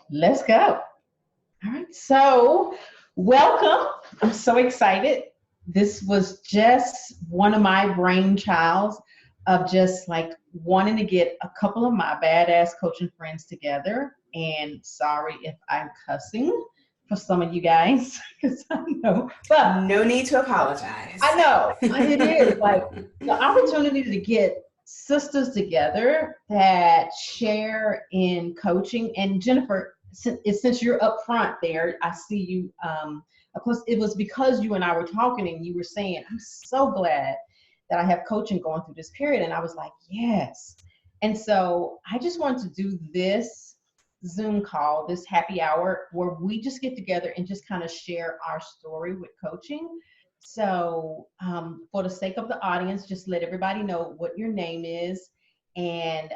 Let's go. All right. So, welcome. I'm so excited. This was just one of my brainchilds of just like wanting to get a couple of my badass coaching friends together. And sorry if I'm cussing for some of you guys, because I know, but No need to apologize. I know, but it is like the opportunity to get sisters together that share in coaching. And Jennifer, since you're up front there, I see you. Of course, it was because you and I were talking, and you were saying, "I'm so glad that I have coaching going through this period." And I was like, "Yes." And so I just wanted to do this Zoom call, this happy hour, where we just get together and just kind of share our story with coaching. So, for the sake of the audience, just let everybody know what your name is, and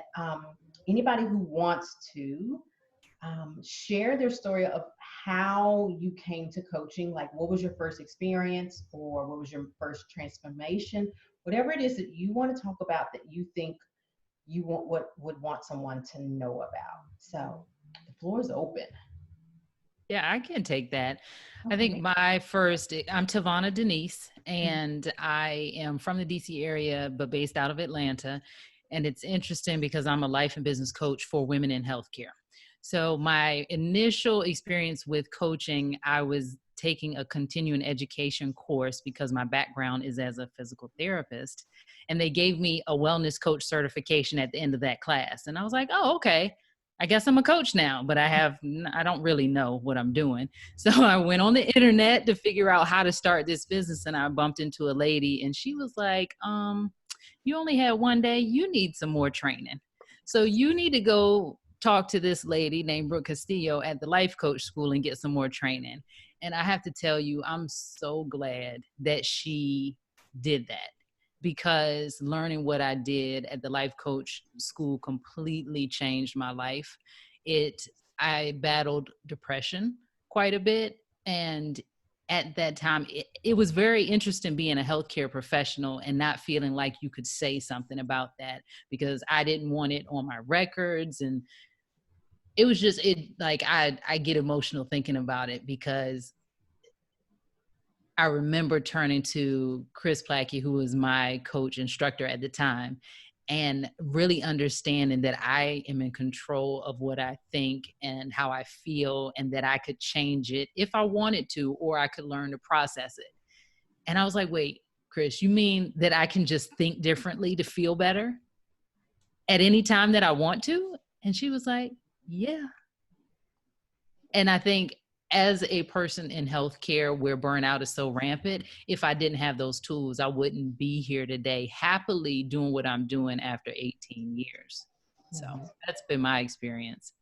anybody who wants to share their story of how you came to coaching, like what was your first experience or what was your first transformation, whatever it is that you want to talk about that you think you want, what would want someone to know about. So the floor is open. Yeah, I can take that. I think Okay. I'm Tavana Denise, and I am from the DC area, but based out of Atlanta. And it's interesting because I'm a life and business coach for women in healthcare. So my initial experience with coaching, I was taking a continuing education course because my background is as a physical therapist. And they gave me a wellness coach certification at the end of that class. And I was like, oh, okay. I guess I'm a coach now, but I don't really know what I'm doing. So I went on the internet to figure out how to start this business, and I bumped into a lady, and she was like, you only had one day, you need some more training. So you need to go talk to this lady named Brooke Castillo at the life coach school and get some more training. And I have to tell you, I'm so glad that she did that, because learning what I did at the life coach school completely changed my life. I battled depression quite a bit. And at that time, it was very interesting being a healthcare professional and not feeling like you could say something about that, because I didn't want it on my records. And it was just, I get emotional thinking about it, because I remember turning to Chris Plackey, who was my coach instructor at the time, and really understanding that I am in control of what I think and how I feel, and that I could change it if I wanted to, or I could learn to process it. And I was like, wait, Chris, you mean that I can just think differently to feel better at any time that I want to? And she was like, yeah. And I think, as a person in healthcare where burnout is so rampant, if I didn't have those tools, I wouldn't be here today happily doing what I'm doing after 18 years. So that's been my experience.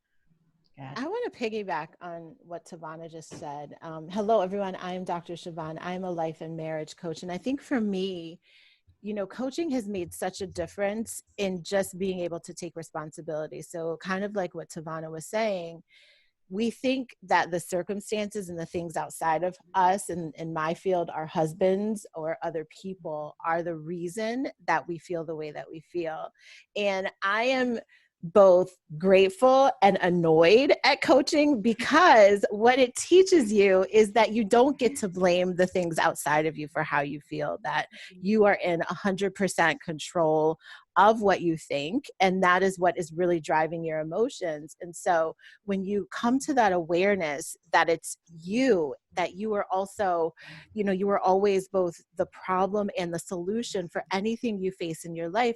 I want to piggyback on what Tavana just said. Hello, everyone. I am Dr. Siobhan. I'm a life and marriage coach. And I think for me, coaching has made such a difference in just being able to take responsibility. So kind of like what Tavana was saying, we think that the circumstances and the things outside of us, and in my field, our husbands or other people, are the reason that we feel the way that we feel. And I am both grateful and annoyed at coaching, because what it teaches you is that you don't get to blame the things outside of you for how you feel, that you are in 100% control of what you think, and that is what is really driving your emotions. And so when you come to that awareness that it's you, that you are also, you are always both the problem and the solution for anything you face in your life.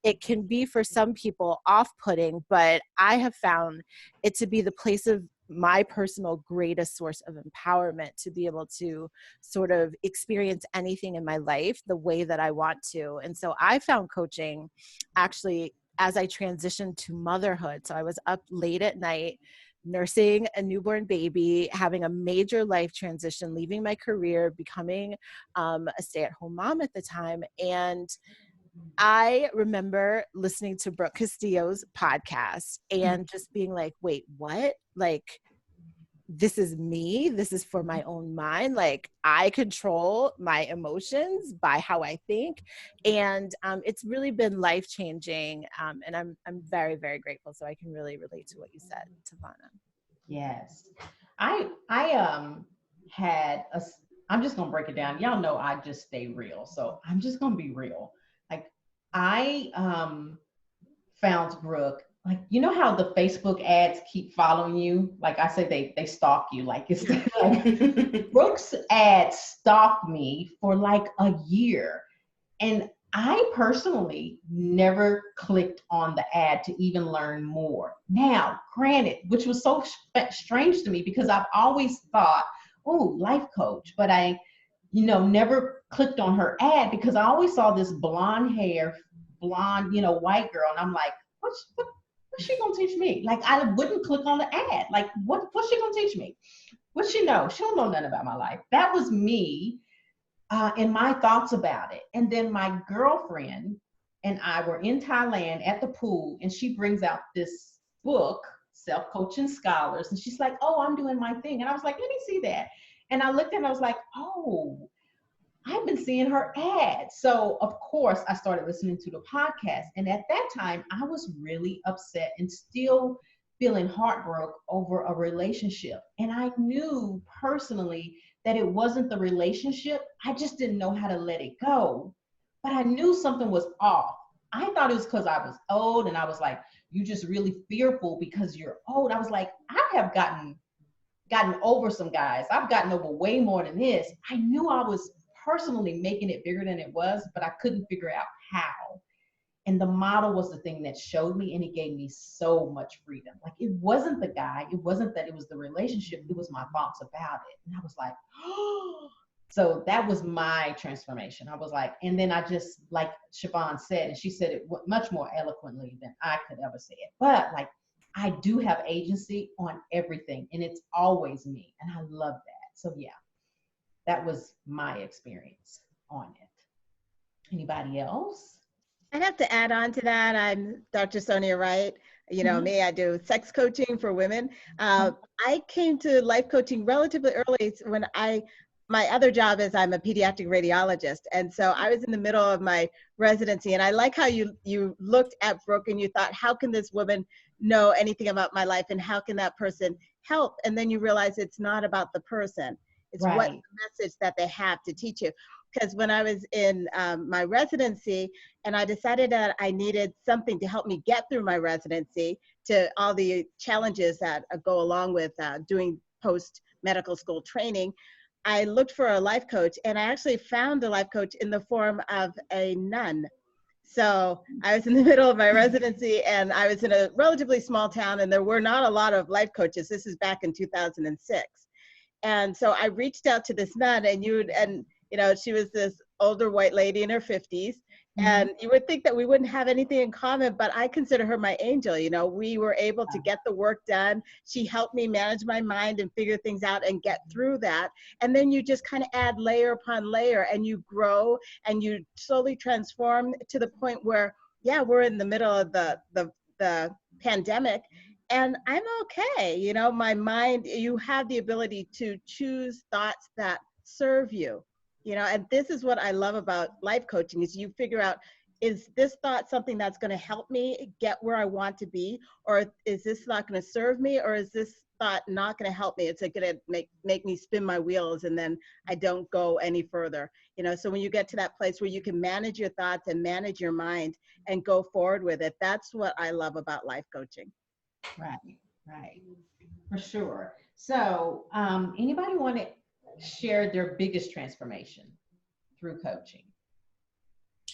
It can be for some people off-putting, but I have found it to be the place of my personal greatest source of empowerment, to be able to sort of experience anything in my life the way that I want to. And so I found coaching actually as I transitioned to motherhood. So I was up late at night nursing a newborn baby, having a major life transition, leaving my career, becoming a stay-at-home mom at the time. And I remember listening to Brooke Castillo's podcast and just being like, wait, what? Like, this is me, this is for my own mind. Like I control my emotions by how I think. And it's really been life-changing. And I'm very, very grateful. So I can really relate to what you said, Tavana. Yes. I had a I'm just gonna break it down. Y'all know I just stay real. So I'm just gonna be real. Like I found Brooke, like you know how the Facebook ads keep following you? Like I say they stalk you. Like it's like Brooke's ads stalked me for like a year. And I personally never clicked on the ad to even learn more. Now, granted, which was so strange to me because I've always thought, oh, life coach, but I, never clicked on her ad because I always saw this blonde hair, blonde, white girl. And I'm like, what's she gonna teach me? Like I wouldn't click on the ad. Like what's she gonna teach me? What she know? She don't know nothing about my life. That was me and my thoughts about it. And then my girlfriend and I were in Thailand at the pool, and she brings out this book, Self Coaching Scholars, and she's like, "Oh, I'm doing my thing," and I was like, "Let me see that." And I looked at it, and I was like, "Oh, I've been seeing her ads." So of course I started listening to the podcast. And at that time I was really upset and still feeling heartbroken over a relationship. And I knew personally that it wasn't the relationship. I just didn't know how to let it go. But I knew something was off. I thought it was because I was old, and I was like, you just really fearful because you're old. I was like, I have gotten over some guys. I've gotten over way more than this. I knew I was personally making it bigger than it was, but I couldn't figure out how. And the model was the thing that showed me, and it gave me so much freedom. Like it wasn't the guy, it wasn't that it was the relationship, it was my thoughts about it. And I was like, oh. So that was my transformation. I was like, and then I just, like Siobhan said, and she said it much more eloquently than I could ever say it. But like, I do have agency on everything, and it's always me. And I love that. So yeah, that was my experience on it. Anybody else? I'd have to add on to that. I'm Dr. Sonia Wright. You know me, I do sex coaching for women. I came to life coaching relatively early when my other job is I'm a pediatric radiologist. And so I was in the middle of my residency, and I like how you looked at Brooke and you thought, how can this woman know anything about my life, and how can that person help? And then you realize it's not about the person. It's Right. what message that they have to teach you. Because when I was in my residency, and I decided that I needed something to help me get through my residency, to all the challenges that go along with doing post-medical school training, I looked for a life coach, and I actually found a life coach in the form of a nun. So I was in the middle of my residency, and I was in a relatively small town, and there were not a lot of life coaches. This is back in 2006. And so I reached out to this nun, and she was this older white lady in her 50s. And you would think that we wouldn't have anything in common, but I consider her my angel. We were able to get the work done. She helped me manage my mind and figure things out and get through that. And then you just kind of add layer upon layer, and you grow and you slowly transform to the point where, yeah, we're in the middle of the pandemic, and I'm okay. My mind, you have the ability to choose thoughts that serve you. And this is what I love about life coaching, is you figure out, is this thought something that's going to help me get where I want to be? Or is this thought going to serve me? Or is this thought not going to help me? It's going to make me spin my wheels, and then I don't go any further. So when you get to that place where you can manage your thoughts and manage your mind and go forward with it, that's what I love about life coaching. Right, for sure. So anybody want to share their biggest transformation through coaching?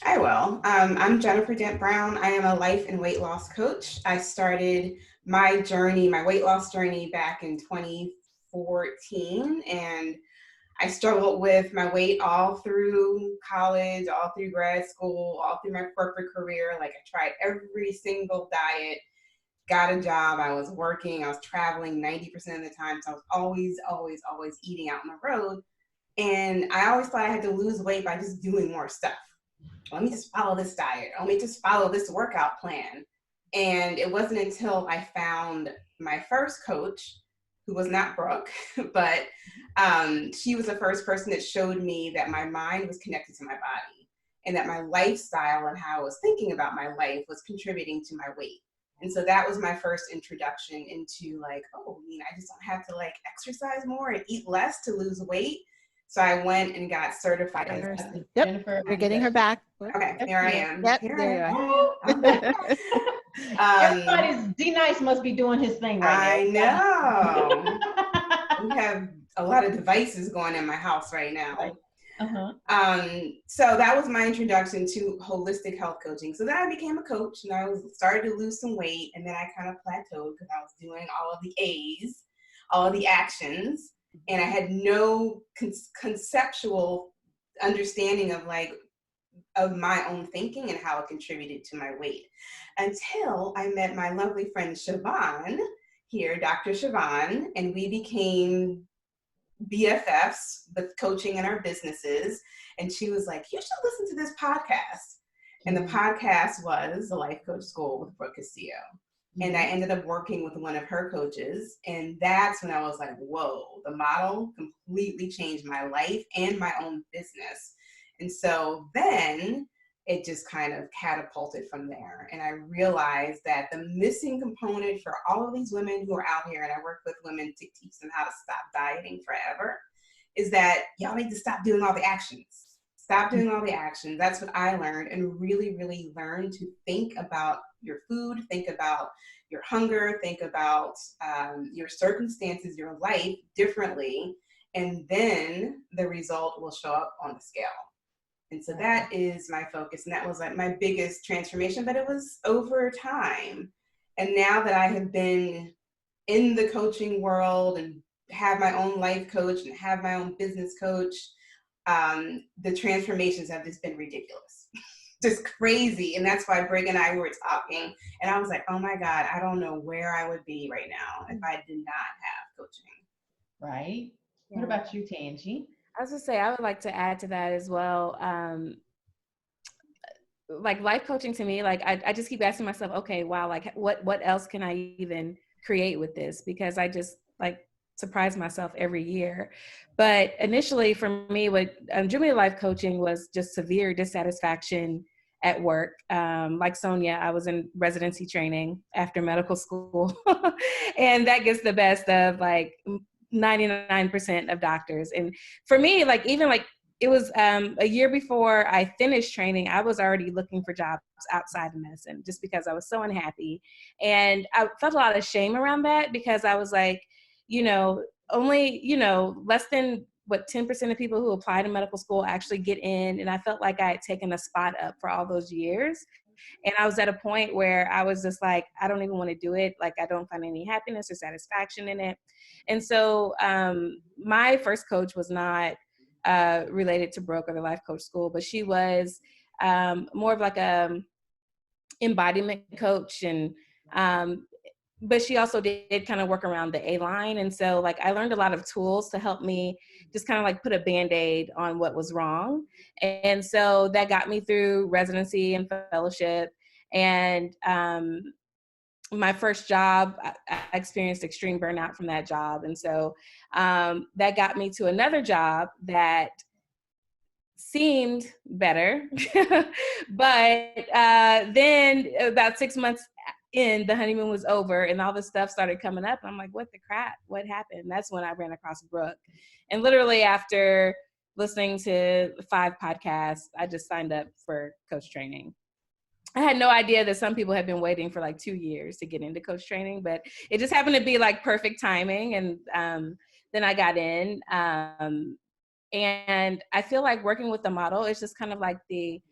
I will. I'm Jennifer Dent Brown. I am a life and weight loss coach. I started my weight loss journey back in 2014, and I struggled with my weight all through college, all through grad school, all through my corporate career. Like I tried every single diet, got a job, I was working, I was traveling 90% of the time. So I was always eating out on the road. And I always thought I had to lose weight by just doing more stuff. Let me just follow this diet. Let me just follow this workout plan. And it wasn't until I found my first coach, who was not Brooke, but she was the first person that showed me that my mind was connected to my body and that my lifestyle and how I was thinking about my life was contributing to my weight. And so that was my first introduction into like, oh, I just don't have to like exercise more and eat less to lose weight. So I went and got certified as Yep, Jennifer, we're getting her back. okay, there I am. Yep, Here there I you am. I'm back. everybody's D Nice must be doing his thing right now. now. We have a lot of devices going in my house right now. Right. Uh-huh. So that was my introduction to holistic health coaching. So then I became a coach and I started to lose some weight, and then I kind of plateaued because I was doing all of the A's, all of the actions, and I had no conceptual understanding of my own thinking and how it contributed to my weight until I met my lovely friend Siobhan here, Dr. Siobhan, and we became BFFs with coaching in our businesses. And she was like, you should listen to this podcast. And the podcast was the Life Coach School with Brooke Castillo. And I ended up working with one of her coaches. And that's when I was like, whoa, the model completely changed my life and my own business. And so then it just kind of catapulted from there. And I realized that the missing component for all of these women who are out here, and I work with women to teach them how to stop dieting forever, is that y'all need to stop doing all the actions. Stop doing all the actions. That's what I learned, and really, really learn to think about your food, think about your hunger, think about your circumstances, your life differently, and then the result will show up on the scale. And so that is my focus. And that was like my biggest transformation, but it was over time. And now that I have been in the coaching world and have my own life coach and have my own business coach, the transformations have just been ridiculous, just crazy. And that's why Brig and I were talking. And I was like, oh my God, I don't know where I would be right now if I did not have coaching. Right. Yeah. What about you, Tangi? I was gonna say, I would like to add to that as well. Like life coaching to me, like I just keep asking myself, okay, wow, like what else can I even create with this? Because I just like surprise myself every year. But initially for me, what drew me to life coaching was just severe dissatisfaction at work. Like Sonia, I was in residency training after medical school, and that gets the best of like 99% of doctors. And for me, like even like it was a year before I finished training, I was already looking for jobs outside of medicine just because I was so unhappy. And I felt a lot of shame around that because I was like, only, less than 10% of people who apply to medical school actually get in. And I felt like I had taken a spot up for all those years. And I was at a point where I was just like, I don't even want to do it. Like, I don't find any happiness or satisfaction in it. And so my first coach was not related to Brooke or the Life Coach School, but she was more of like a embodiment coach. And but she also did kind of work around the A-line. And so like I learned a lot of tools to help me just kind of like put a Band-Aid on what was wrong. And so that got me through residency and fellowship. And my first job, I experienced extreme burnout from that job. And so that got me to another job that seemed better. But then about 6 months in, the honeymoon was over and all this stuff started coming up. I'm like, what the crap? What happened? That's when I ran across Brooke. And literally after listening to 5 podcasts, I just signed up for coach training. I had no idea that some people had been waiting for like 2 years to get into coach training, but it just happened to be like perfect timing. And then I got in. And I feel like working with the model is just kind of like the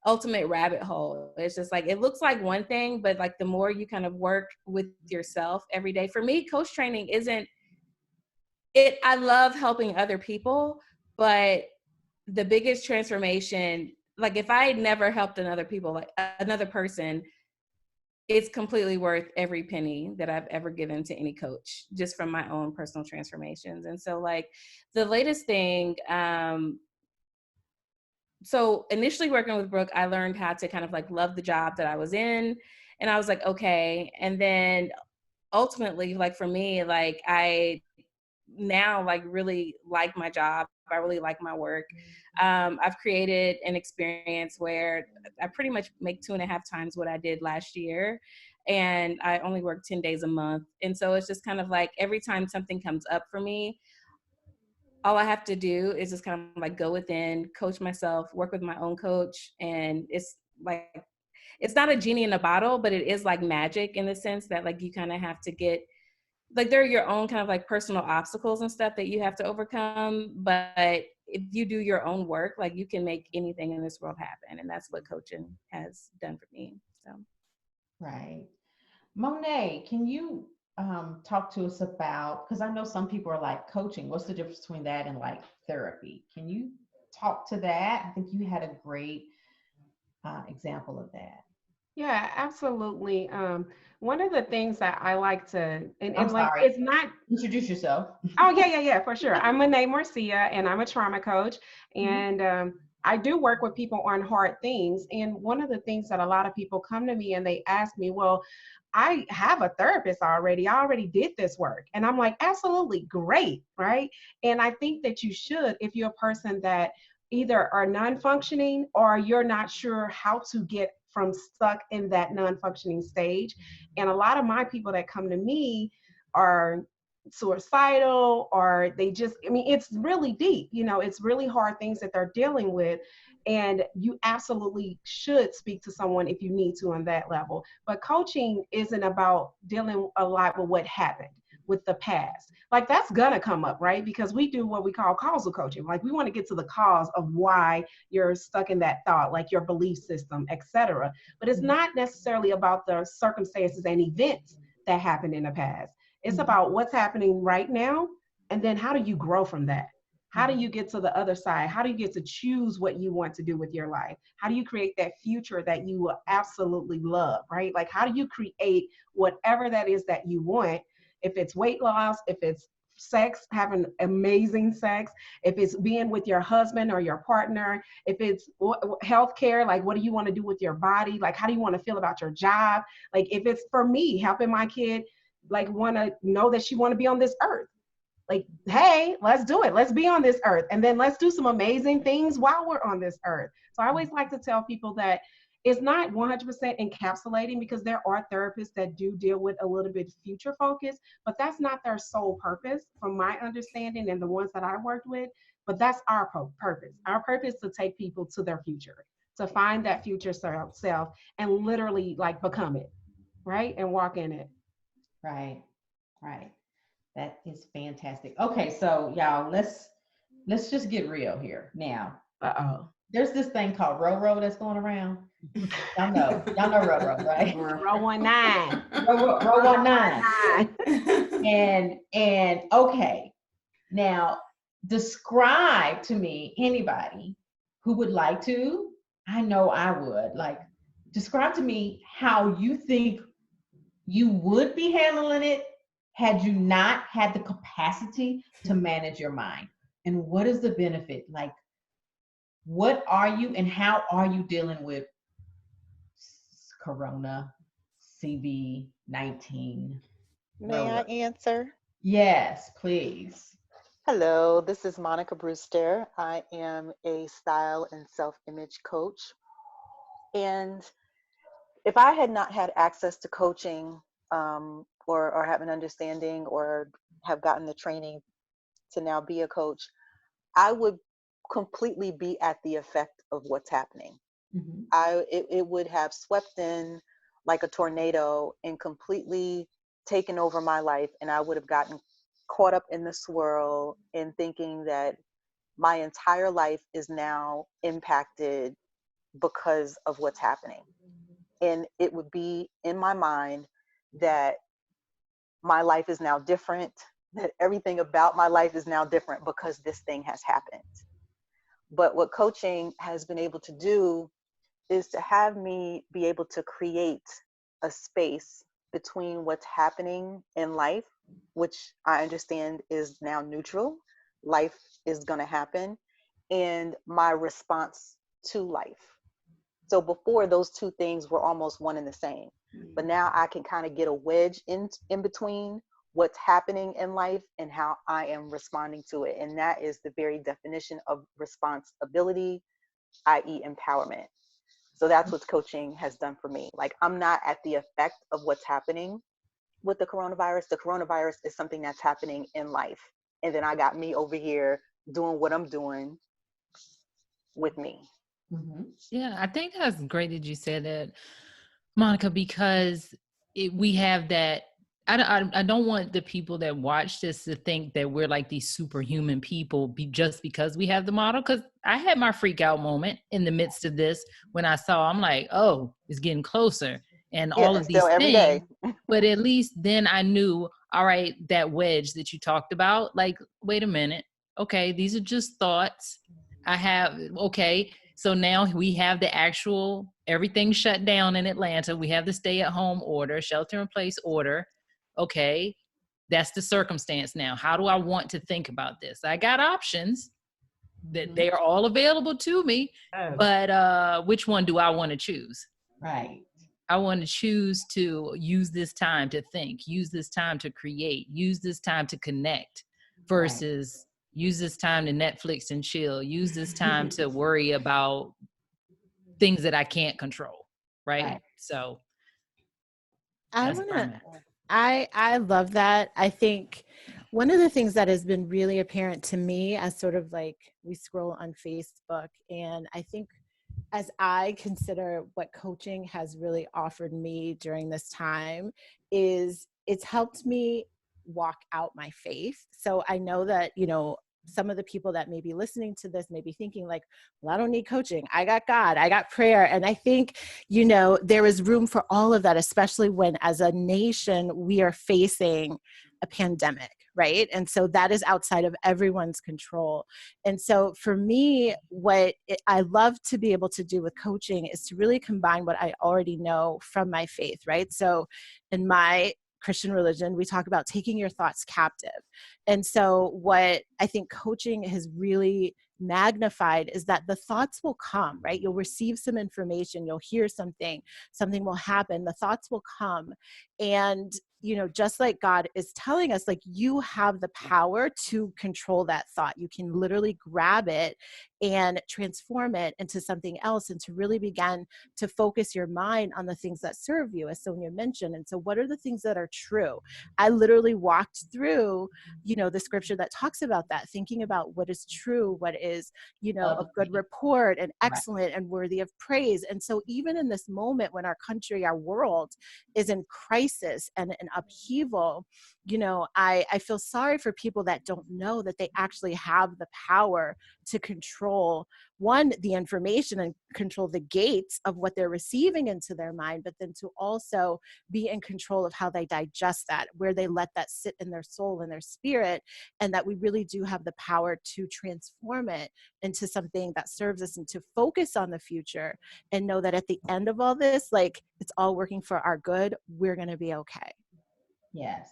ultimate rabbit hole. It's just like, it looks like one thing, but like the more you kind of work with yourself every day. For me, coach training isn't it. I love helping other people, but the biggest transformation, like if I had never helped another person, it's completely worth every penny that I've ever given to any coach, just from my own personal transformations. And so like the latest thing, so initially working with Brooke, I learned how to kind of like love the job that I was in. And I was like, okay. And then ultimately, like for me, like I now like really like my job. I really like my work. I've created an experience where I pretty much make 2.5 times what I did last year. And I only work 10 days a month. And so it's just kind of like every time something comes up for me, all I have to do is just kind of like go within, coach myself, work with my own coach. And it's like, it's not a genie in a bottle, but it is like magic in the sense that like you kind of have to get, like there are your own kind of like personal obstacles and stuff that you have to overcome. But if you do your own work, like you can make anything in this world happen. And that's what coaching has done for me. So. Right. Monet, can you talk to us about, because I know some people are like coaching, what's the difference between that and like therapy? Can you talk to that? I think you had a great example of that. Yeah, absolutely. One of the things that I like to, I'm and like, sorry. it's not, Introduce yourself. oh, yeah, for sure. I'm Monet Marcia, and I'm a trauma coach. And I do work with people on hard things. And one of the things that a lot of people come to me and they ask me, well, I have a therapist already. I already did this work. And I'm like, absolutely great, right? And I think that you should, if you're a person that either are non-functioning or you're not sure how to get from stuck in that non-functioning stage. And a lot of my people that come to me are suicidal, or they just, I mean, it's really deep, it's really hard things that they're dealing with. And you absolutely should speak to someone if you need to on that level. But coaching isn't about dealing a lot with what happened with the past. Like that's gonna come up, right? Because we do what we call causal coaching. Like we want to get to the cause of why you're stuck in that thought, like your belief system, etc. But it's not necessarily about the circumstances and events that happened in the past. It's about what's happening right now, and then how do you grow from that? How do you get to the other side? How do you get to choose what you want to do with your life? How do you create that future that you will absolutely love, right? Like, how do you create whatever that is that you want? If it's weight loss, if it's sex, having amazing sex, if it's being with your husband or your partner, if it's healthcare, like what do you want to do with your body? Like, how do you want to feel about your job? Like, if it's for me, helping my kid, like want to know that she want to be on this earth, like, hey, let's do it, let's be on this earth, and then let's do some amazing things while we're on this earth. So I always like to tell people that it's not 100% encapsulating, because there are therapists that do deal with a little bit future focus, but that's not their sole purpose from my understanding and the ones that I worked with. But that's our purpose. Our purpose is to take people to their future, to find that future self and literally like become it, right, and walk in it. Right. That is fantastic. Okay, so y'all, let's just get real here now. There's this thing called Roro that's going around. Y'all know Roro, right? Row 19. Row 19. And okay, now describe to me anybody who would like to. I know I would like describe to me how you think you would be handling it had you not had the capacity to manage your mind. And what is the benefit? Like, what are you and how are you dealing with Corona, CV-19? May I answer? Yes, please. Hello, this is Monica Brewster. I am a style and self-image coach. And if I had not had access to coaching or have an understanding or have gotten the training to now be a coach, I would completely be at the effect of what's happening. It would have swept in like a tornado and completely taken over my life, and I would have gotten caught up in the swirl and thinking that my entire life is now impacted because of what's happening. And it would be in my mind that my life is now different, that everything about my life is now different because this thing has happened. But what coaching has been able to do is to have me be able to create a space between what's happening in life, which I understand is now neutral. Life is going to happen, and my response to life, So before, those two things were almost one and the same. But now I can kind of get a wedge in between what's happening in life and how I am responding to it. And that is the very definition of responsibility, i.e., empowerment. So that's what coaching has done for me. Like, I'm not at the effect of what's happening with the coronavirus. The coronavirus is something that's happening in life. And then I got me over here doing what I'm doing with me. Mm-hmm. Yeah, I think that's great that you said that, Monica, because we have that. I don't want the people that watch this to think that we're like these superhuman people just because we have the model. Because I had my freak out moment in the midst of this when I saw, I'm like, oh, it's getting closer and Yeah, all and of still these every day. things. But at least then I knew, all right, that wedge that you talked about, like, wait a minute. Okay, these are just thoughts. Okay, so now we have the actual, everything shut down in Atlanta. We have the stay at home order, shelter in place order. Okay, that's the circumstance now. How do I want to think about this? I got options that they are all available to me, Oh, but which one do I want to choose? right. I want to choose to use this time to think, use this time to create, use this time to connect versus use this time to Netflix and chill, use this time to worry about things that I can't control. Right. So I that's want where I'm to, at. I love that. I think one of the things that has been really apparent to me as sort of like we scroll on Facebook, and I think as I consider what coaching has really offered me during this time, is it's helped me walk out my faith. So I know that, some of the people that may be listening to this may be thinking like, well, I don't need coaching. I got God, I got prayer. And I think, there is room for all of that, especially when as a nation, we are facing a pandemic, right? And so that is outside of everyone's control. And so for me, I love to be able to do with coaching is to really combine what I already know from my faith, right? So in my Christian religion, we talk about taking your thoughts captive. And so what I think coaching has really magnified is that the thoughts will come, right? You'll receive some information, you'll hear something will happen, the thoughts will come. And just like God is telling us, like, you have the power to control that thought. You can literally grab it and transform it into something else, and to really begin to focus your mind on the things that serve you, as Sonia mentioned. And so what are the things that are true? I literally walked through, the scripture that talks about that, thinking about what is true, what is, of good report and excellent and worthy of praise. And so even in this moment when our country, our world is in crisis and in upheaval, I feel sorry for people that don't know that they actually have the power to control, one, the information, and control the gates of what they're receiving into their mind, but then to also be in control of how they digest that, where they let that sit in their soul and their spirit, and that we really do have the power to transform it into something that serves us and to focus on the future and know that at the end of all this, like, it's all working for our good. We're going to be okay. Yes.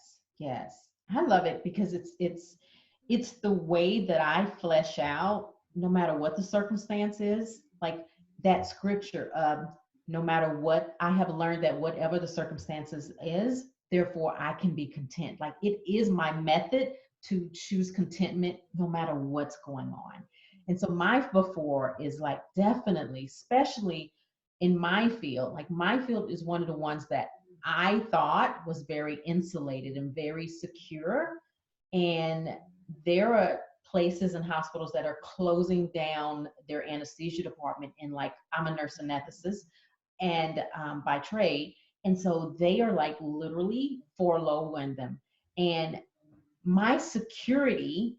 I love it because it's the way that I flesh out, no matter what the circumstance is, like that scripture of no matter what, I have learned that whatever the circumstances is, therefore I can be content. Like, it is my method to choose contentment no matter what's going on. And so my before is like, definitely, especially in my field, like my field is one of the ones that I thought was very insulated and very secure. And there are places and hospitals that are closing down their anesthesia department. And like, I'm a nurse anesthetist and by trade. And so they are like literally furloughing them. And my security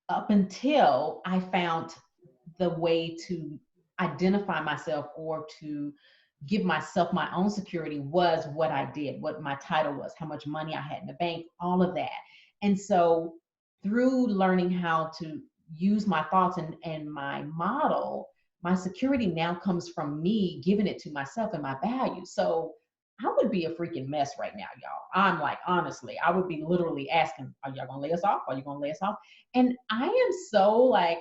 up until I found the way to identify myself or to give myself my own security was what I did, what my title was, how much money I had in the bank, all of that. And so through learning how to use my thoughts and my model, my security now comes from me giving it to myself and my values. So I would be a freaking mess right now, y'all. I'm like, honestly, I would be literally asking, are y'all gonna lay us off? Are you gonna lay us off? And I am so like,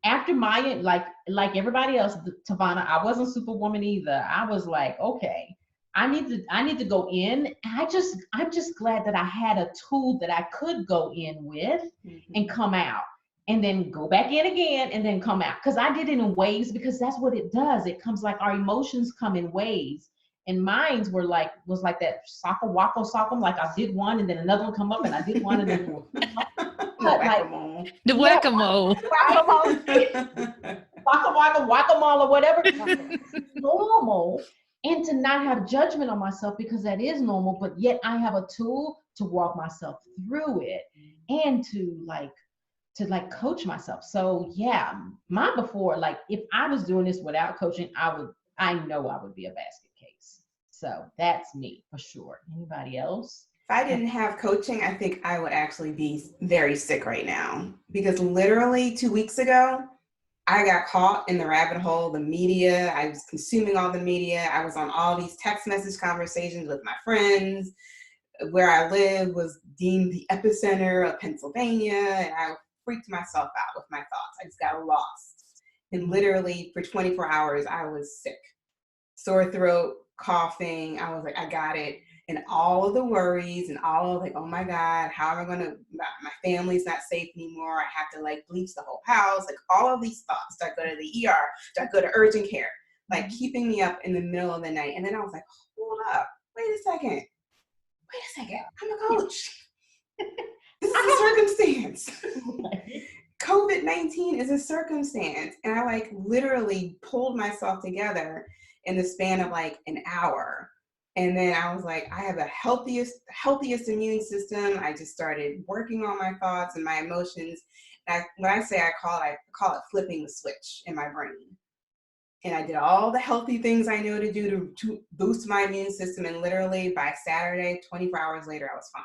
after Maya, like everybody else, Tavana, I wasn't Superwoman either. I was like, okay, I need to go in. I'm just glad that I had a tool that I could go in with and come out, and then go back in again and then come out. Because I did it in waves, because that's what it does. It comes like our emotions come in waves. And mine was like that soccer wacko sock'em, like I did one and then another one come up and I did one and then Whack-a-mole. The whack-a-mole. Whack-a-mole or whatever. Normal. And to not have judgment on myself, because that is normal, but yet I have a tool to walk myself through it and to coach myself. So yeah, mine before, like if I was doing this without coaching, I know I would be a basket case. So that's me for sure. Anybody else? If I didn't have coaching, I think I would actually be very sick right now, because literally 2 weeks ago, I got caught in the rabbit hole, the media. I was consuming all the media. I was on all these text message conversations with my friends. Where I live was deemed the epicenter of Pennsylvania, and I freaked myself out with my thoughts. I just got lost. And literally for 24 hours, I was sick. Sore throat, coughing. I was like, I got it. And all of the worries and all of like, oh my God, how am I going to, my family's not safe anymore. I have to like bleach the whole house. Like all of these thoughts. Do I go to the ER? Do I go to urgent care? Like keeping me up in the middle of the night. And then I was like, hold up, wait a second. I'm a coach. This is a circumstance. COVID-19 is a circumstance. And I like literally pulled myself together in the span of like an hour. And then I was like, I have the healthiest immune system. I just started working on my thoughts and my emotions. And when I say I call it flipping the switch in my brain. And I did all the healthy things I know to do to boost my immune system. And literally by Saturday, 24 hours later, I was fine.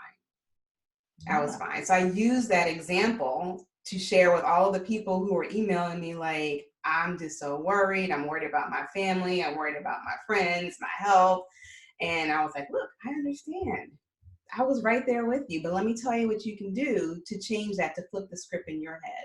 Yeah. I was fine. So I used that example to share with all of the people who were emailing me like, I'm just so worried. I'm worried about my family. I'm worried about my friends, my health. And I was like, look, I understand. I was right there with you. But let me tell you what you can do to change that, to flip the script in your head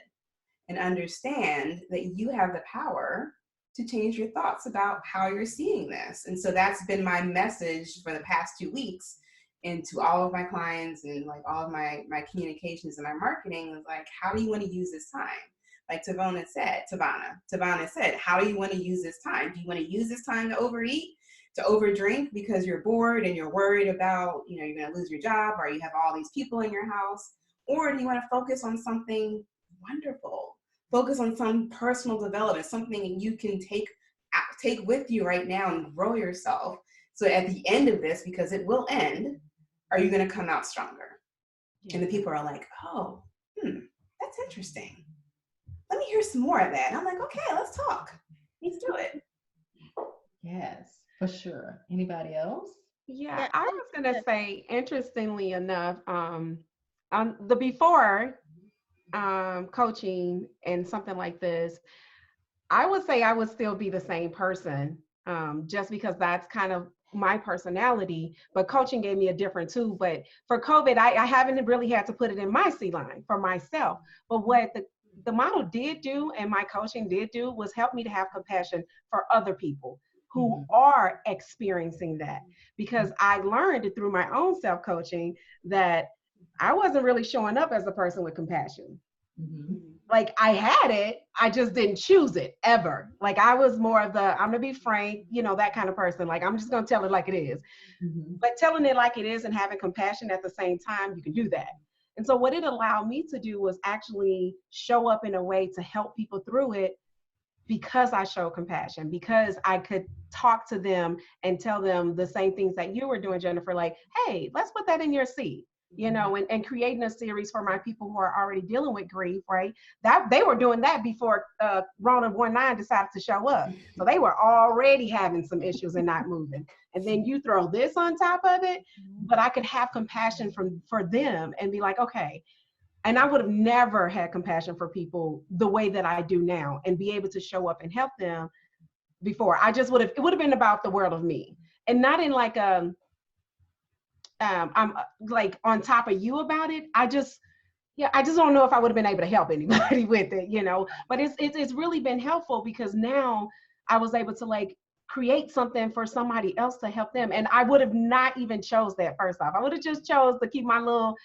and understand that you have the power to change your thoughts about how you're seeing this. And so that's been my message for the past 2 weeks, and to all of my clients and like all of my communications and my marketing is like, how do you want to use this time? Like Tavana said, how do you want to use this time? Do you want to use this time to overeat, to overdrink because you're bored and you're worried about, you're going to lose your job or you have all these people in your house? Or do you want to focus on something wonderful? Focus on some personal development, something you can take with you right now and grow yourself. So at the end of this, because it will end, are you going to come out stronger? Yeah. And the people are like, oh, that's interesting. Let me hear some more of that. And I'm like, okay, let's talk. Let's do it. Yes, for sure. Anybody else? Yeah, I was going to say, interestingly enough, the before coaching and something like this, I would say I would still be the same person, just because that's kind of my personality, but coaching gave me a different tool. But for COVID, I haven't really had to put it in my C line for myself. But what the model did do and my coaching did do was help me to have compassion for other people who are experiencing that. Because I learned through my own self-coaching that I wasn't really showing up as a person with compassion. Like I had it, I just didn't choose it ever. Like I was more of the, I'm gonna be frank, that kind of person. Like I'm just gonna tell it like it is. But telling it like it is and having compassion at the same time, you can do that. And so what it allowed me to do was actually show up in a way to help people through it, because I showed compassion, because I could talk to them and tell them the same things that you were doing, Jennifer, like, hey, let's put that in your seat. And creating a series for my people who are already dealing with grief, right? That they were doing that before Rona 19 decided to show up. So they were already having some issues and not moving. And then you throw this on top of it, but I could have compassion for them and be like, okay. And I would have never had compassion for people the way that I do now and be able to show up and help them before. It would have been about the world of me, and not in like I'm like on top of you about it. I just, yeah, I just don't know if I would have been able to help anybody with it, you know. But it's really been helpful because now I was able to like create something for somebody else to help them, and I would have not even chose that first off. I would have just chose to keep my little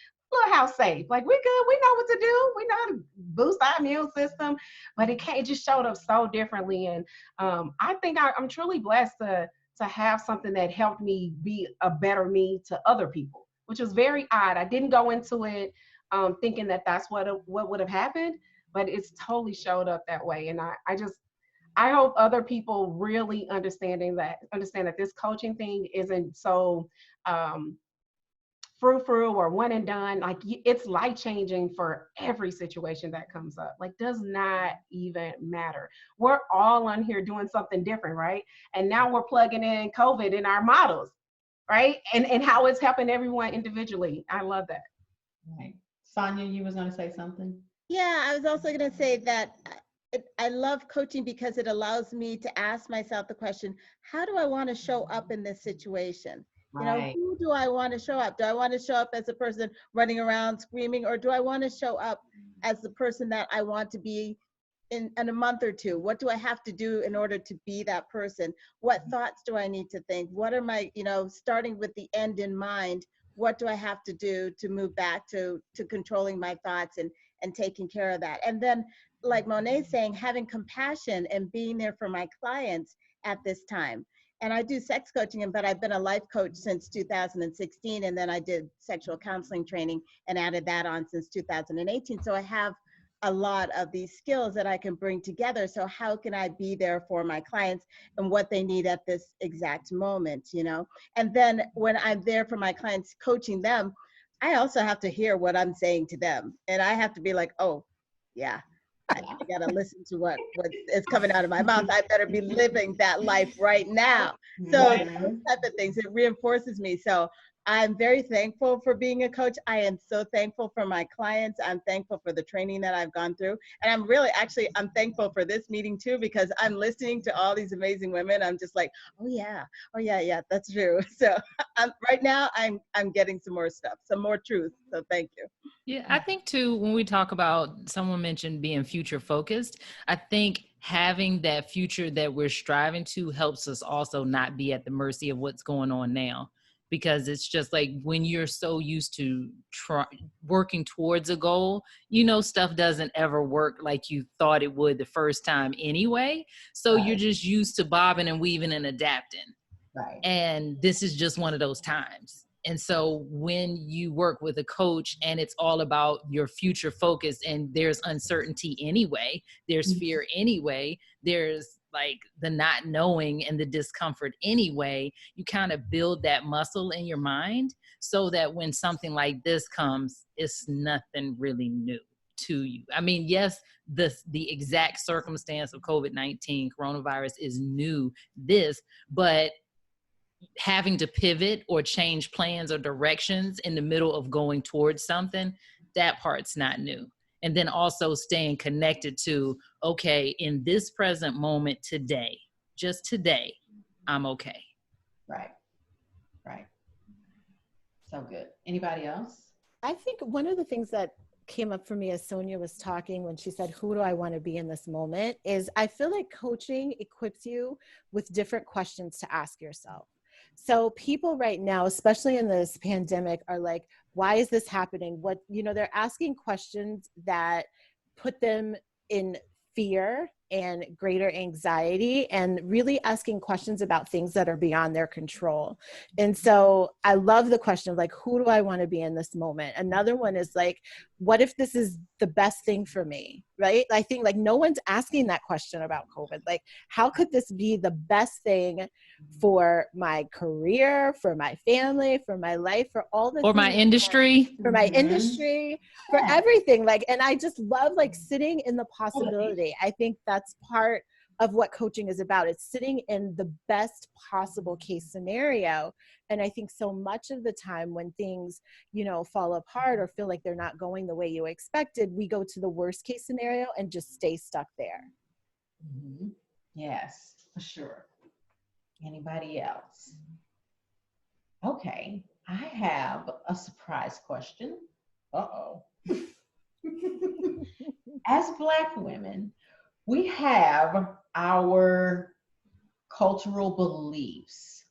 house safe. Like we good, we know what to do, we know how to boost our immune system. But it just showed up so differently, and I think I'm truly blessed to have something that helped me be a better me to other people, which was very odd. I didn't go into it thinking that that's what would have happened, but it's totally showed up that way. And I hope other people really understand that this coaching thing isn't so frou-frou or one and done. Like it's life changing for every situation that comes up. Like does not even matter. We're all on here doing something different, right? And now we're plugging in COVID in our models, right? And how it's helping everyone individually. I love that. Right. Sonia, you was going to say something? Yeah, I was also going to say that I love coaching because it allows me to ask myself the question, how do I want to show up in this situation? You know, Right. who do I want to show up? Do I want to show up as a person running around screaming, or do I want to show up as the person that I want to be in a month or two? What do I have to do in order to be that person? What thoughts do I need to think? What are my, starting with the end in mind, what do I have to do to move back to controlling my thoughts and taking care of that? And then, like Monet's saying, having compassion and being there for my clients at this time. And I do sex coaching, but I've been a life coach since 2016. And then I did sexual counseling training and added that on since 2018. So I have a lot of these skills that I can bring together. So how can I be there for my clients and what they need at this exact moment, And then when I'm there for my clients, coaching them, I also have to hear what I'm saying to them. And I have to be like, oh, yeah, I gotta listen to what is coming out of my mouth. I better be living that life right now. So those type of things, it reinforces me. So I'm very thankful for being a coach. I am so thankful for my clients. I'm thankful for the training that I've gone through. And I'm thankful for this meeting too, because I'm listening to all these amazing women. I'm just like, oh yeah, that's true. So right now I'm getting some more stuff, some more truth. So thank you. Yeah, I think too, when we talk about, someone mentioned being future focused, I think having that future that we're striving to helps us also not be at the mercy of what's going on now. Because it's just like when you're so used to working towards a goal, stuff doesn't ever work like you thought it would the first time anyway. So You're just used to bobbing and weaving and adapting. Right. And this is just one of those times. And so when you work with a coach and it's all about your future focus, and there's uncertainty anyway, there's fear anyway, there's like the not knowing and the discomfort anyway, you kind of build that muscle in your mind so that when something like this comes, it's nothing really new to you. I mean, yes, the exact circumstance of COVID-19 coronavirus is new, but having to pivot or change plans or directions in the middle of going towards something, that part's not new. And then also staying connected to, okay, in this present moment today, just today, I'm okay. Right. So good. Anybody else? I think one of the things that came up for me as Sonia was talking when she said, who do I want to be in this moment, is I feel like coaching equips you with different questions to ask yourself. So people right now, especially in this pandemic, are like, why is this happening? They're asking questions that put them in fear and greater anxiety, and really asking questions about things that are beyond their control. And so I love the question of like, who do I want to be in this moment? Another one is like, what if this is the best thing for me, right? I think like no one's asking that question about COVID. Like, how could this be the best thing for my career, for my family, for my life, for all the for my industry, for my industry, for everything. Like, and I just love like sitting in the possibility. I think that's part of what coaching is about. It's sitting in the best possible case scenario. And I think so much of the time when things, fall apart or feel like they're not going the way you expected, we go to the worst case scenario and just stay stuck there. Mm-hmm. Yes, for sure. Anybody else? Okay, I have a surprise question. Uh-oh. As Black women, we have our cultural beliefs.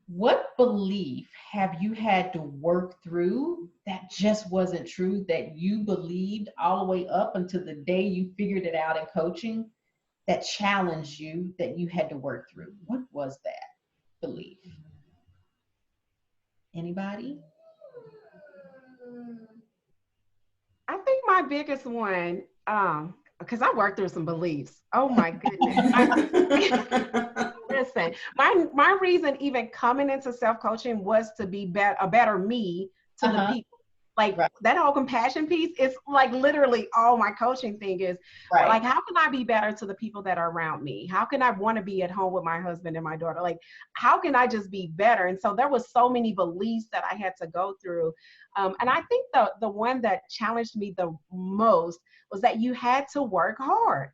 What belief have you had to work through that just wasn't true, that you believed all the way up until the day you figured it out in coaching, that challenged you, that you had to work through? What was that belief? Anybody? I think my biggest one, because I worked through some beliefs. Oh my goodness. Listen, my reason even coming into self-coaching was to be a better me to the people. Like Right. that whole compassion piece is like literally all my coaching thing is. Right. Like, how can I be better to the people that are around me? How can I want to be at home with my husband and my daughter? Like, how can I just be better? And so there was so many beliefs that I had to go through. And I think the one that challenged me the most was that you had to work hard.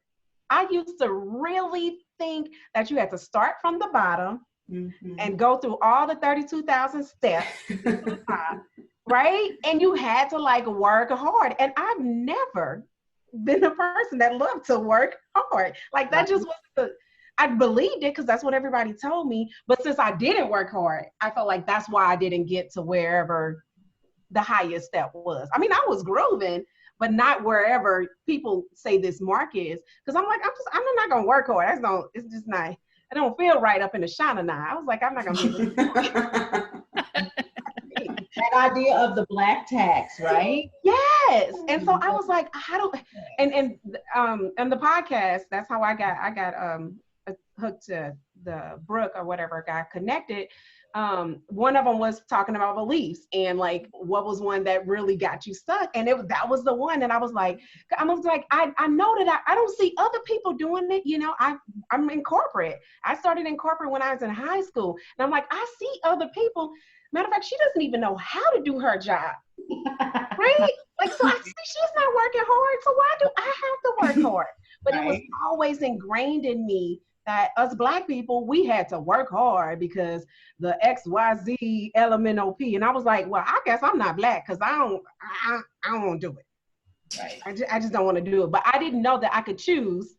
I used to really think that you had to start from the bottom and go through all the 32,000 steps to the top, right? And you had to like work hard. And I've never been a person that loved to work hard. Like that just wasn't I believed it because that's what everybody told me. But since I didn't work hard, I felt like that's why I didn't get to wherever the highest step was. I mean, I was grooving, but not wherever people say this mark is. Because I'm like, I'm not gonna work hard. It's just not, I don't feel right up in the shana now. I was like, I'm not gonna be able to do it. That idea of the black tax, right? Yes. And so I was like, and the podcast, that's how I got hooked to the Brooke or whatever, got connected. One of them was talking about beliefs and like what was one that really got you stuck, and that was the one. And I was like I know that I don't see other people doing it. You know, I'm in corporate. I started in corporate when I was in high school, and I'm like, I see other people. Matter of fact, she doesn't even know how to do her job, right? Like, so I see she's not working hard, so why do I have to work hard? But right. It was always ingrained in me that us Black people, we had to work hard because the XYZ LMNOP. And I was like, well, I guess I'm not Black because I don't want to do it. Right. I just don't want to do it. But I didn't know that I could choose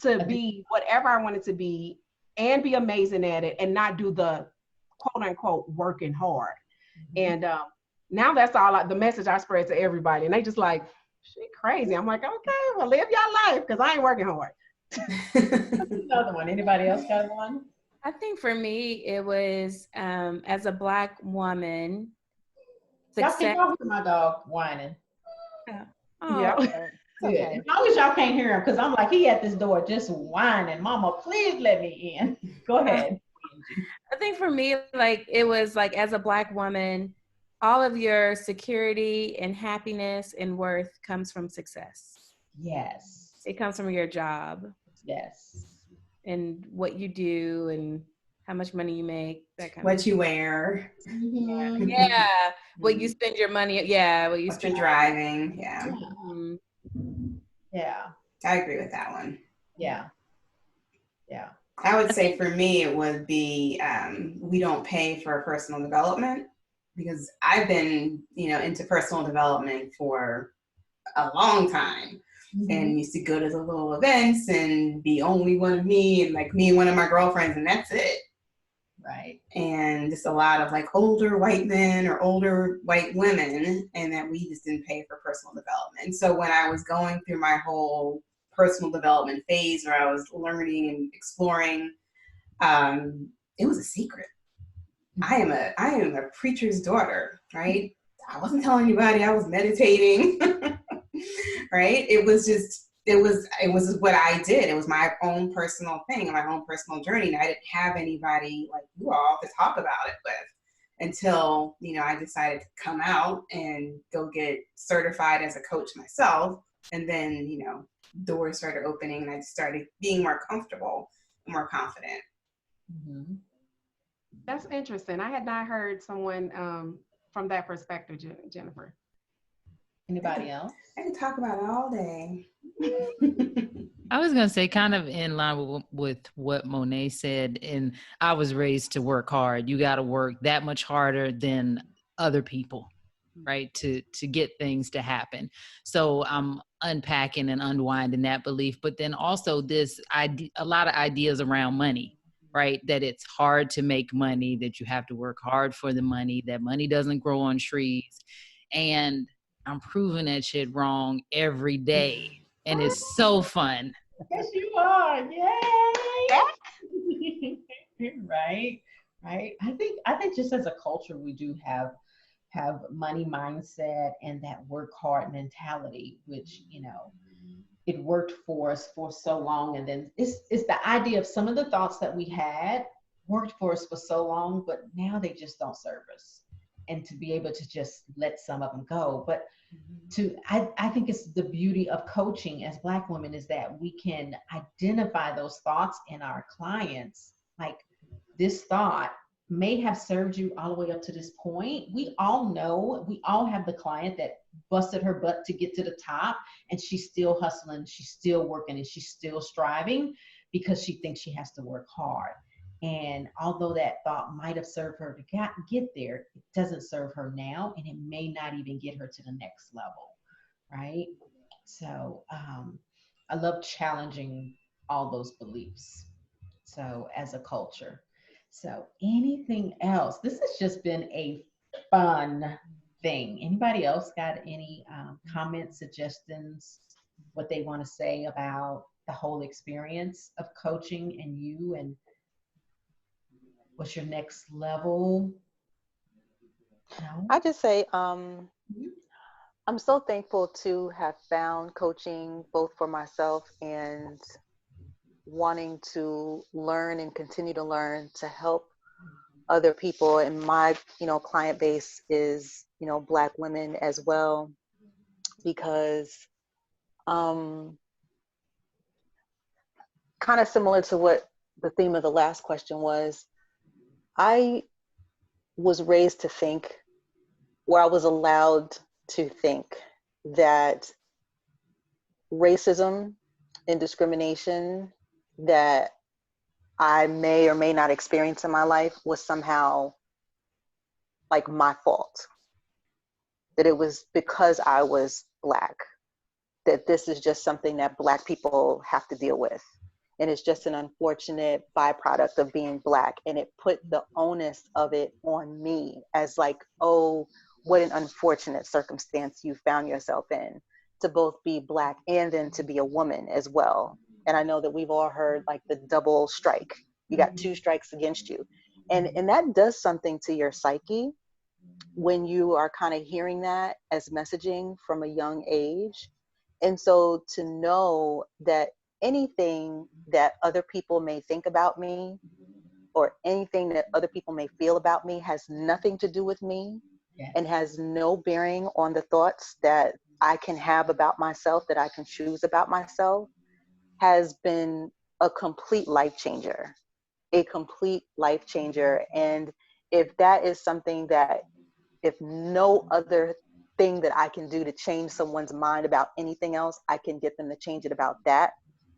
to be whatever I wanted to be and be amazing at it and not do the quote unquote working hard. And now that's all the message I spread to everybody. And they just like, she crazy. I'm like, okay, well, live your life because I ain't working hard. Another one. Anybody else got one? I think for me, it was as a Black woman. Y'all can talk to my dog whining. Oh. Yeah. Okay. As long as y'all can't hear him, because I'm like, he at this door just whining. Mama, please let me in. Go ahead. I think for me, like it was like as a Black woman, all of your security and happiness and worth comes from success. Yes. It comes from your job. Yes. And what you do and how much money you make, that kind what of you wear. Mm-hmm. Yeah. What you spend your money, yeah. What you're driving, yeah. Mm-hmm. Yeah. I agree with that one. Yeah. Yeah. I would say for me, it would be, we don't pay for personal development because I've been, into personal development for a long time. And used to go to the little events and be only one of me and like me and one of my girlfriends, and that's it. Right. And just a lot of like older white men or older white women, and that we just didn't pay for personal development. And so when I was going through my whole personal development phase where I was learning and exploring, it was a secret. I am a preacher's daughter, right? I wasn't telling anybody I was meditating. Right? It was what I did. It was my own personal thing and my own personal journey. And I didn't have anybody like you all to talk about it with until, I decided to come out and go get certified as a coach myself. And then, doors started opening and I started being more comfortable and more confident. Mm-hmm. That's interesting. I had not heard someone from that perspective, Jennifer. Anybody else? I could talk about it all day. I was going to say kind of in line with what Monet said, and I was raised to work hard. You got to work that much harder than other people. right? To get things to happen. So I'm unpacking and unwinding that belief, but then also this idea, a lot of ideas around money, right? That it's hard to make money, that you have to work hard for the money, that money doesn't grow on trees. And I'm proving that shit wrong every day. And it's so fun. Yes, you are. Yay! Right, right. I think just as a culture, we do have money mindset and that work hard mentality, which it worked for us for so long, and then it's the idea of some of the thoughts that we had worked for us for so long, but now they just don't serve us, and to be able to just let some of them go. But I think it's the beauty of coaching as Black women is that we can identify those thoughts in our clients. Like, this thought may have served you all the way up to this point. We all know, we all have the client that busted her butt to get to the top, and she's still hustling, she's still working, and she's still striving because she thinks she has to work hard. And although that thought might have served her to get there, it doesn't serve her now, and it may not even get her to the next level, right? So I love challenging all those beliefs. So as a culture. So anything else? This has just been a fun thing. Anybody else got any comments, suggestions, what they want to say about the whole experience of coaching and you, and what's your next level? No? I just say, Mhm. I'm so thankful to have found coaching both for myself and wanting to learn and continue to learn to help other people. And my, client base is, Black women as well, because kind of similar to what the theme of the last question was, I was raised to think, where I was allowed to think that racism and discrimination that I may or may not experience in my life was somehow like my fault. That it was because I was Black, that this is just something that Black people have to deal with. And it's just an unfortunate byproduct of being Black. And it put the onus of it on me as like, oh, what an unfortunate circumstance you found yourself in, to both be Black and then to be a woman as well. And I know that we've all heard like the double strike. You got two strikes against you. And that does something to your psyche when you are kind of hearing that as messaging from a young age. And so to know that anything that other people may think about me or anything that other people may feel about me has nothing to do with me, and has no bearing on the thoughts that I can have about myself, that I can choose about myself, has been a complete life changer, a complete life changer. And if that is something that, if no other thing that I can do to change someone's mind about anything else, I can get them to change it about that,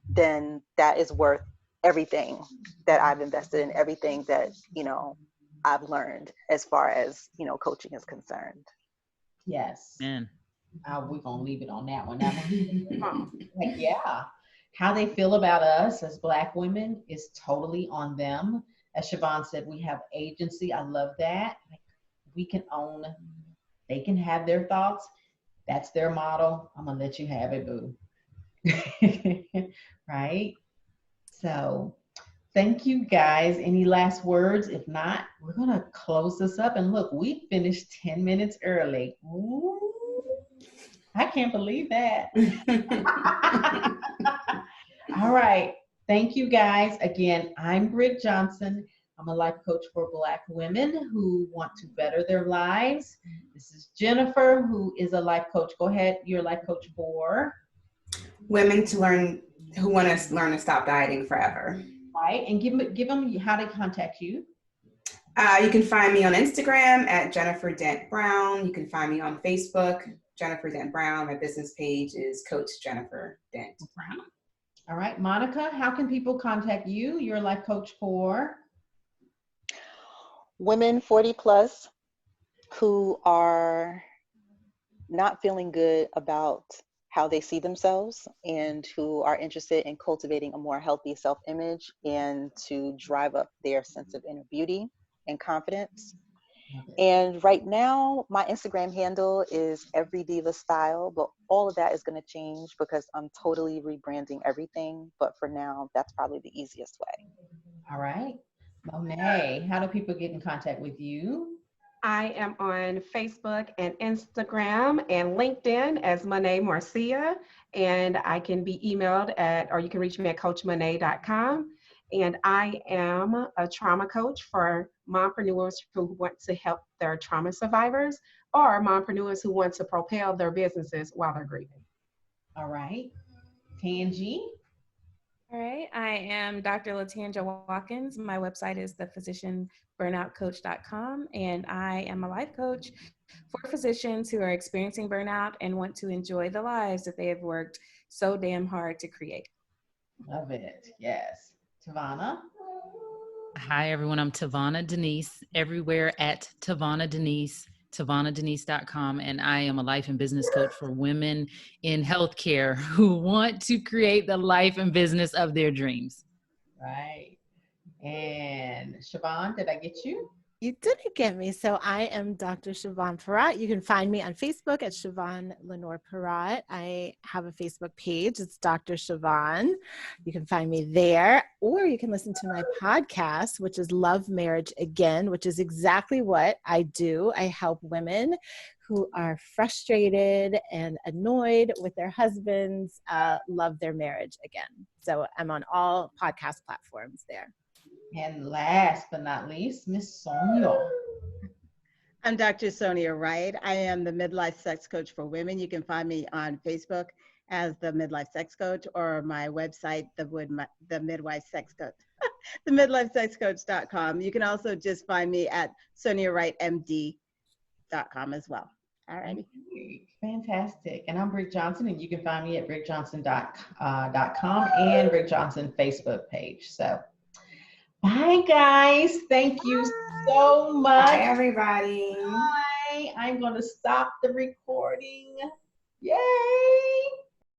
then that is worth everything that I've invested in, everything that, I've learned as far as, coaching is concerned. Yes. Man. We're going to leave it on that one. That one, like, yeah, how they feel about us as Black women is totally on them. As Siobhan said, we have agency. I love that. Like, we can own, they can have their thoughts. That's their model. I'm going to let you have it, boo. Right? So thank you guys. Any last words? If not, we're going to close this up. And look, we finished 10 minutes early. Ooh, I can't believe that. All right. Thank you guys. Again, I'm Britt Johnson. I'm a life coach for Black women who want to better their lives. This is Jennifer, who is a life coach. Go ahead. You're a life coach for Women who want to learn to stop dieting forever. right. And give them how to contact you. You can find me on Instagram at Jennifer Dent Brown. You can find me on Facebook, Jennifer Dent Brown. My business page is Coach Jennifer Dent Brown. All right, Monica, how can people contact you? You're a life coach for Women 40 plus who are not feeling good about how they see themselves and who are interested in cultivating a more healthy self-image and to drive up their sense of inner beauty and confidence. And right now, my Instagram handle is Every Diva Style, but all of that is going to change because I'm totally rebranding everything. But for now, that's probably the easiest way. All right. Monet, how do people get in contact with you? I am on Facebook and Instagram and LinkedIn as Monet Marcia. And I can be emailed at, or you can reach me at coachmonet.com. And I am a trauma coach for mompreneurs who want to help their trauma survivors or mompreneurs who want to propel their businesses while they're grieving. All right. Tangi? All right, I am Dr. Latanja Watkins. My website is thephysicianburnoutcoach.com, and I am a life coach for physicians who are experiencing burnout and want to enjoy the lives that they have worked so damn hard to create. Love it. Yes. Tavana? Hi, everyone. I'm Tavana Denise, everywhere at Tavana Denise, TavanaDenise.com. And I am a life and business coach for women in healthcare who want to create the life and business of their dreams. Right. And Siobhan, did I get you? You didn't get me. So I am Dr. Siobhan Parat. You can find me on Facebook at Siobhan Lenore Parat. I have a Facebook page. It's Dr. Siobhan. You can find me there, or you can listen to my podcast, which is Love Marriage Again, which is exactly what I do. I help women who are frustrated and annoyed with their husbands love their marriage again. So I'm on all podcast platforms there. And last but not least, Miss Sonia. I'm Dr. Sonia Wright. I am the midlife sex coach for women. You can find me on Facebook as the midlife sex coach, or my website, the midwife sex coach, the midlifesexcoach.com. You can also just find me at soniawrightmd.com as well. All righty. Fantastic. And I'm Brick Johnson, and you can find me at brickjohnson.com and Brick Johnson Facebook page. So bye, guys. Thank you so much. Bye, everybody. Bye. I'm going to stop the recording. Yay.